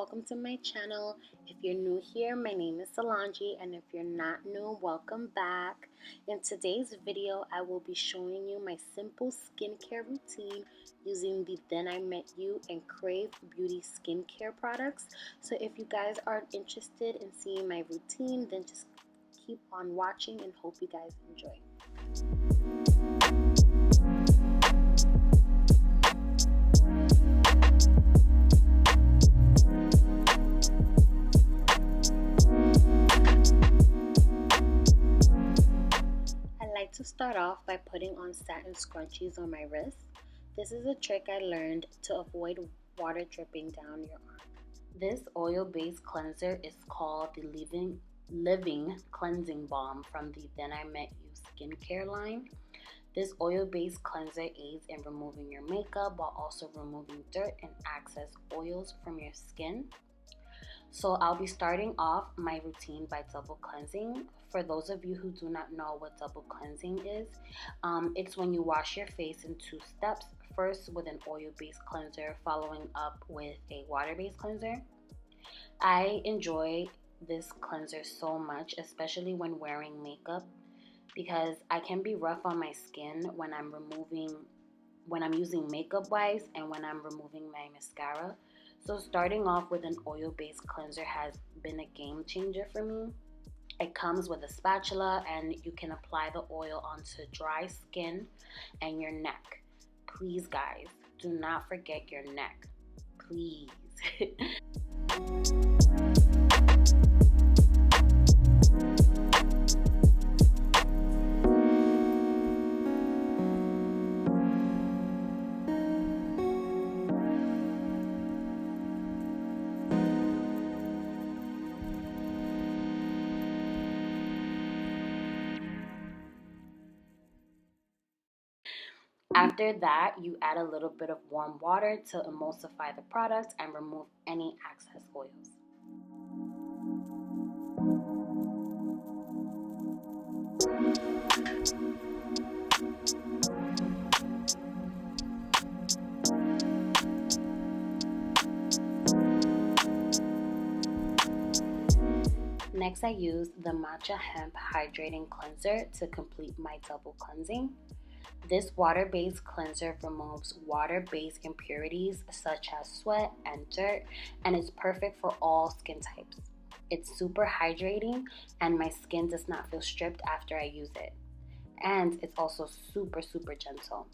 welcome to my channel. If you're new here, my name is Solangie, and if you're not new, welcome back. In today's video, I will be showing you my simple skincare routine using the Then I Met You and Crave Beauty skincare products. So if you guys are interested in seeing my routine, then just keep on watching and hope you guys enjoy. I like to start off by putting on satin scrunchies on my wrist. This is a trick I learned to avoid water dripping down your arm. This oil-based cleanser is called the Living Cleansing Balm from the Then I Met You skincare line. This oil-based cleanser aids in removing your makeup while also removing dirt and excess oils from your skin. So I'll be starting off my routine by double cleansing. For those of you who do not know what double cleansing is, it's when you wash your face in two steps. First with an oil-based cleanser, following up with a water-based cleanser. I enjoy this cleanser so much, especially when wearing makeup, because I can be rough on my skin when I'm using makeup wipes and when I'm removing my mascara. So starting off with an oil-based cleanser has been a game changer for me. It comes with a spatula and you can apply the oil onto dry skin and your neck. Please guys, do not forget your neck, please. After that, you add a little bit of warm water to emulsify the product and remove any excess oils. Next, I use the Matcha Hemp Hydrating Cleanser to complete my double cleansing. This water-based cleanser removes water-based impurities such as sweat and dirt, and is perfect for all skin types. It's super hydrating and my skin does not feel stripped after I use it. And it's also super gentle.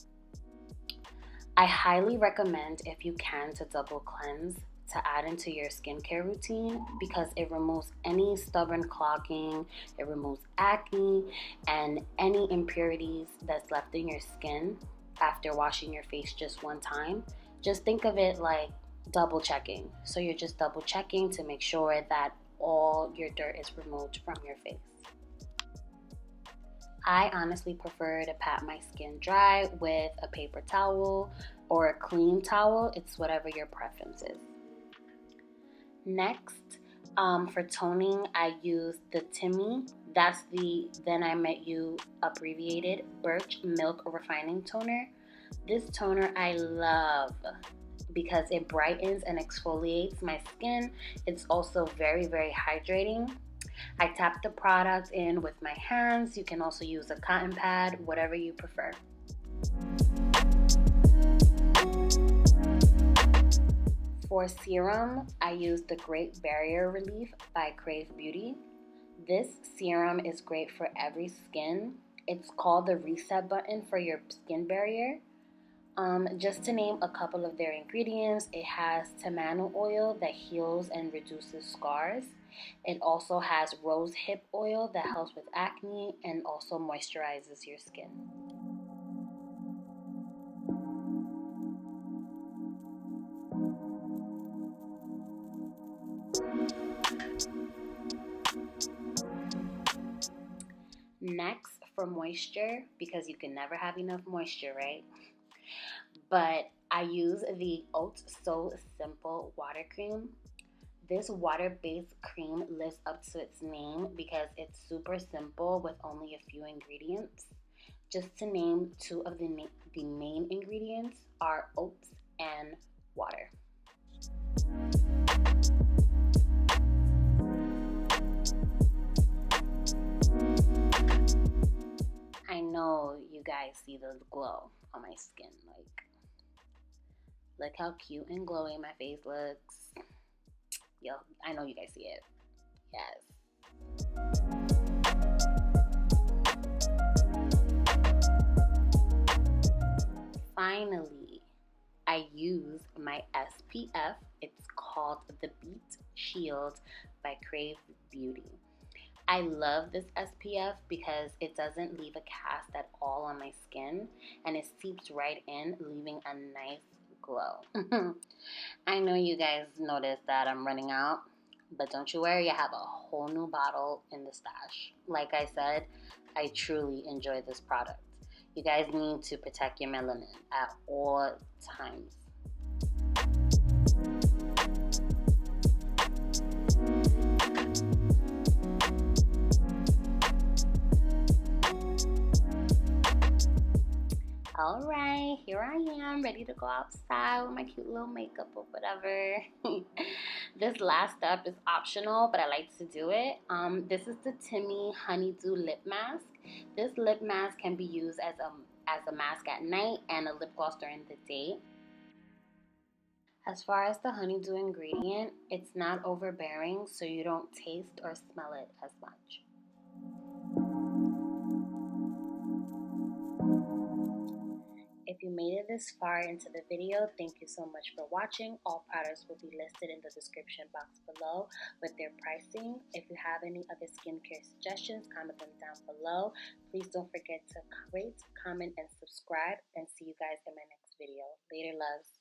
I highly recommend, if you can, to double cleanse to add into your skincare routine, because it removes any stubborn clogging, it removes acne and any impurities that's left in your skin after washing your face just one time. Just think of it like double checking. So you're just double checking to make sure that all your dirt is removed from your face. I honestly prefer to pat my skin dry with a paper towel or a clean towel. It's whatever your preference is. Next, for toning, I use the Timmy. That's the Then I Met You abbreviated Birch Milk Refining Toner. This toner I love because it brightens and exfoliates my skin. It's also very hydrating. I tap the product in with my hands. You can also use a cotton pad, whatever you prefer. For serum, I use the Great Barrier Relief by Crave Beauty. This serum is great for every skin. It's called the reset button for your skin barrier. Just to name a couple of their ingredients, it has tamano oil that heals and reduces scars. It also has rose hip oil that helps with acne and also moisturizes your skin. Next, for moisture, because you can never have enough moisture, right? But I use the Oat So Simple Water Cream. This water-based cream lives up to its name because it's super simple with only a few ingredients. Just to name two of the main ingredients are oats and water. guys see the glow on my skin. Like, look how cute and glowy my face looks. Yo, I know you guys see it. Yes. Finally, I use my SPF. It's called the Beat Shield by Crave Beauty. I love this SPF because it doesn't leave a cast at all on my skin, and it seeps right in, leaving a nice glow. I know you guys noticed that I'm running out, but don't you worry, I have a whole new bottle in the stash. Like I said, I truly enjoy this product. You guys need to protect your melanin at all times. Alright, here I am, ready to go outside with my cute little makeup or whatever. This last step is optional, but I like to do it. This is the Timmy Honeydew Lip Mask. This lip mask can be used as a mask at night and a lip gloss during the day. As far as the honeydew ingredient, it's not overbearing, so you don't taste or smell it as much. If you made it this far into the video, thank you so much for watching. All products will be listed in the description box below with their pricing. If you have any other skincare suggestions, comment them down below. Please don't forget to rate, comment, and subscribe, and see you guys in my next video. Later, loves.